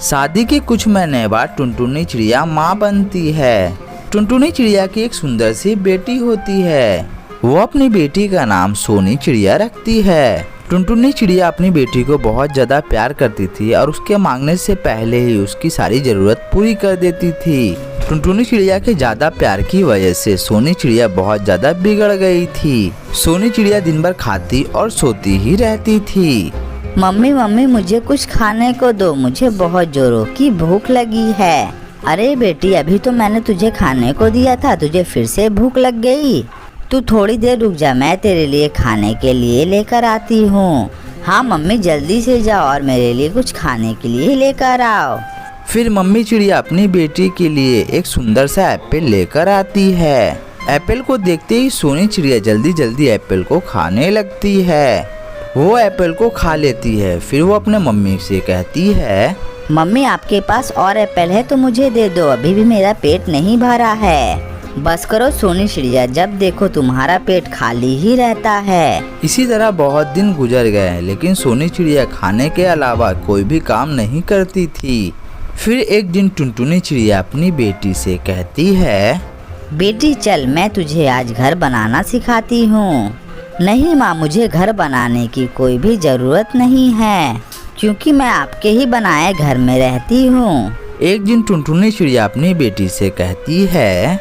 शादी के कुछ महीने बाद टुनटुनी चिड़िया माँ बनती है। टुनटुनी चिड़िया की एक सुंदर सी बेटी होती है। वो अपनी बेटी का नाम सोनी चिड़िया रखती है। टुनटुनी चिड़िया अपनी बेटी को बहुत ज़्यादा प्यार करती थी और उसके मांगने से पहले ही उसकी सारी ज़रूरत पूरी कर देती थी। टुनटुनी चिड़िया के ज़्यादा प्यार की वजह से सोनी चिड़िया बहुत ज़्यादा बिगड़ गई थी। सोनी चिड़िया दिन भर खाती और सोती ही रहती थी। मम्मी मम्मी मुझे कुछ खाने को दो, मुझे बहुत जोरों की भूख लगी है। अरे बेटी, अभी तो मैंने तुझे खाने को दिया था, तुझे फिर से भूख लग गई। तू थोड़ी देर रुक जा, मैं तेरे लिए खाने के लिए लेकर आती हूँ। हाँ मम्मी, जल्दी से जाओ और मेरे लिए कुछ खाने के लिए लेकर आओ। फिर मम्मी चिड़िया अपनी बेटी के लिए एक सुंदर सा एप्पल लेकर आती है। एप्पल को देखते ही सोनी चिड़िया जल्दी जल्दी एप्पल को खाने लगती है। वो एप्पल को खा लेती है। फिर वो अपने मम्मी से कहती है, मम्मी आपके पास और एप्पल है तो मुझे दे दो, अभी भी मेरा पेट नहीं भरा है। बस करो सोनी चिड़िया, जब देखो तुम्हारा पेट खाली ही रहता है। इसी तरह बहुत दिन गुजर गए, लेकिन सोनी चिड़िया खाने के अलावा कोई भी काम नहीं करती थी। फिर एक दिन टुनटुनी चिड़िया अपनी बेटी से कहती है, बेटी चल, मैं तुझे आज घर बनाना सिखाती हूँ। नहीं माँ, मुझे घर बनाने की कोई भी ज़रूरत नहीं है, क्योंकि मैं आपके ही बनाए घर में रहती हूँ। एक दिन टुनटुनी चिड़िया अपनी बेटी से कहती है,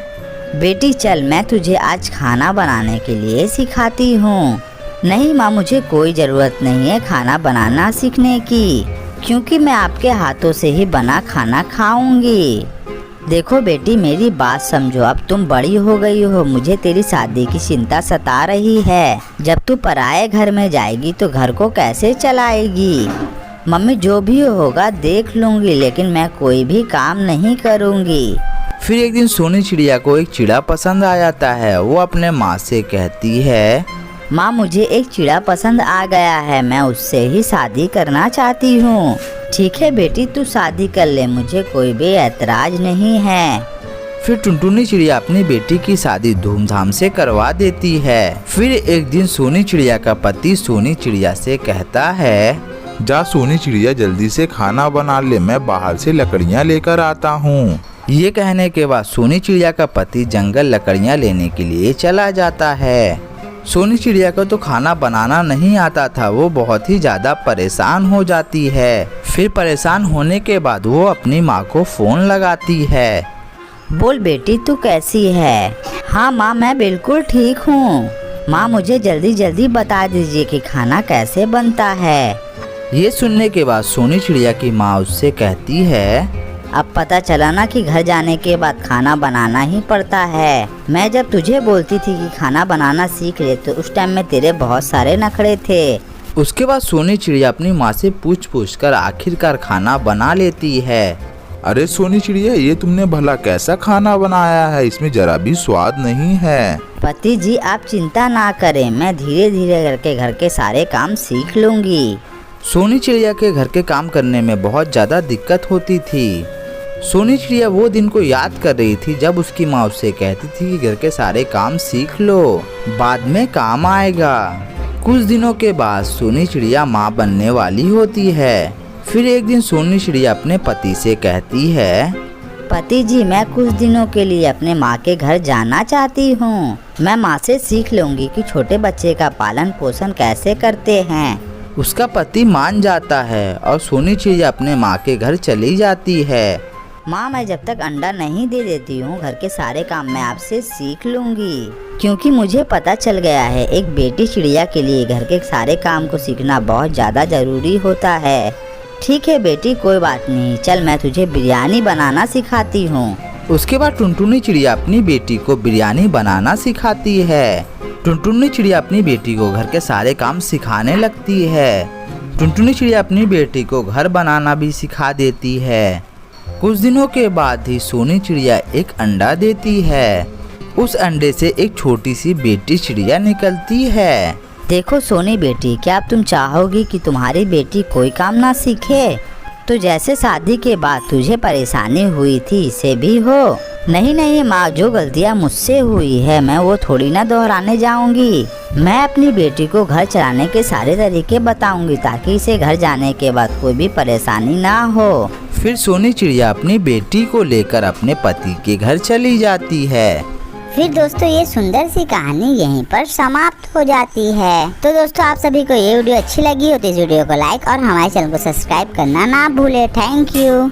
बेटी चल, मैं तुझे आज खाना बनाने के लिए सिखाती हूँ। नहीं माँ, मुझे कोई ज़रूरत नहीं है खाना बनाना सीखने की, क्योंकि मैं आपके हाथों से ही बना खाना खाऊंगी। देखो बेटी, मेरी बात समझो, अब तुम बड़ी हो गई हो, मुझे तेरी शादी की चिंता सता रही है। जब तू पराये घर में जाएगी तो घर को कैसे चलाएगी? मम्मी जो भी होगा देख लूंगी, लेकिन मैं कोई भी काम नहीं करूंगी। फिर एक दिन सोनी चिड़िया को एक चिड़ा पसंद आ जाता है। वो अपने माँ से कहती है, माँ मुझे एक चिड़ा पसंद आ गया है, मैं उससे ही शादी करना चाहती हूँ। ठीक है बेटी, तू शादी कर ले, मुझे कोई भी ऐतराज नहीं है। फिर टुनटुनी चिड़िया अपनी बेटी की शादी धूमधाम से करवा देती है। फिर एक दिन सोनी चिड़िया का पति सोनी चिड़िया से कहता है, जा सोनी चिड़िया, जल्दी से खाना बना ले, मैं बाहर से लकड़ियाँ लेकर आता हूँ। ये कहने के बाद सोनी चिड़िया का पति जंगल लकड़ियाँ लेने के लिए चला जाता है। सोनी चिड़िया को तो खाना बनाना नहीं आता था। वो बहुत ही ज़्यादा परेशान हो जाती है। फिर परेशान होने के बाद वो अपनी माँ को फ़ोन लगाती है। बोल बेटी, तू कैसी है? हाँ माँ, मैं बिल्कुल ठीक हूँ। माँ मुझे जल्दी जल्दी बता दीजिए कि खाना कैसे बनता है। ये सुनने के बाद सोनी चिड़िया की माँ उससे कहती है, अब पता चला ना कि घर जाने के बाद खाना बनाना ही पड़ता है। मैं जब तुझे बोलती थी कि खाना बनाना सीख ले तो उस टाइम में तेरे बहुत सारे नखरे थे। उसके बाद सोनी चिड़िया अपनी माँ से पूछ कर आखिरकार खाना बना लेती है। अरे सोनी चिड़िया, ये तुमने भला कैसा खाना बनाया है? इसमें जरा भी स्वाद नहीं है। पति जी आप चिंता ना करें, मैं धीरे धीरे करके घर के सारे काम सीख लूँगी। सोनी चिड़िया के घर के काम करने में बहुत ज़्यादा दिक्कत होती थी। सोनी चिड़िया वो दिन को याद कर रही थी जब उसकी माँ उससे कहती थी कि घर के सारे काम सीख लो, बाद में काम आएगा। कुछ दिनों के बाद सोनी चिड़िया माँ बनने वाली होती है। फिर एक दिन सोनी चिड़िया अपने पति से कहती है, पति जी मैं कुछ दिनों के लिए अपने माँ के घर जाना चाहती हूँ। मैं माँ से सीख लूँगी कि छोटे बच्चे का पालन पोषण कैसे करते हैं। उसका पति मान जाता है और सोनी चिड़िया अपने माँ के घर चली जाती है। माँ मैं जब तक अंडा नहीं दे देती हूँ घर के सारे काम मैं आपसे सीख लूँगी, क्योंकि मुझे पता चल गया है एक बेटी चिड़िया के लिए घर के सारे काम को सीखना बहुत ज़्यादा ज़रूरी होता है। ठीक है बेटी, कोई बात नहीं, चल मैं तुझे बिरयानी बनाना सिखाती हूँ। उसके बाद टुनटुनी चिड़िया अपनी बेटी को बिरयानी बनाना सिखाती है। टुनटुनी चिड़िया अपनी बेटी को घर के सारे काम सिखाने लगती है। टुनटुनी चिड़िया अपनी बेटी को घर बनाना भी सिखा देती है। कुछ दिनों के बाद ही सोनी चिड़िया एक अंडा देती है। उस अंडे से एक छोटी सी बेटी चिड़िया निकलती है। देखो सोनी बेटी, क्या अब तुम चाहोगी कि तुम्हारी बेटी कोई काम ना सीखे? तो जैसे शादी के बाद तुझे परेशानी हुई थी इसे भी हो। नहीं नहीं माँ, जो गलतियाँ मुझसे हुई है मैं वो थोड़ी ना दोहराने जाऊंगी। मैं अपनी बेटी को घर चलाने के सारे तरीके बताऊंगी ताकि इसे घर जाने के बाद कोई भी परेशानी ना हो। फिर सोनी चिड़िया अपनी बेटी को लेकर अपने पति के घर चली जाती है। फिर दोस्तों ये सुंदर सी कहानी यहीं पर समाप्त हो जाती है। तो दोस्तों आप सभी को ये वीडियो अच्छी लगी हो तो इस वीडियो को लाइक और हमारे चैनल को सब्सक्राइब करना ना भूले। Thank you.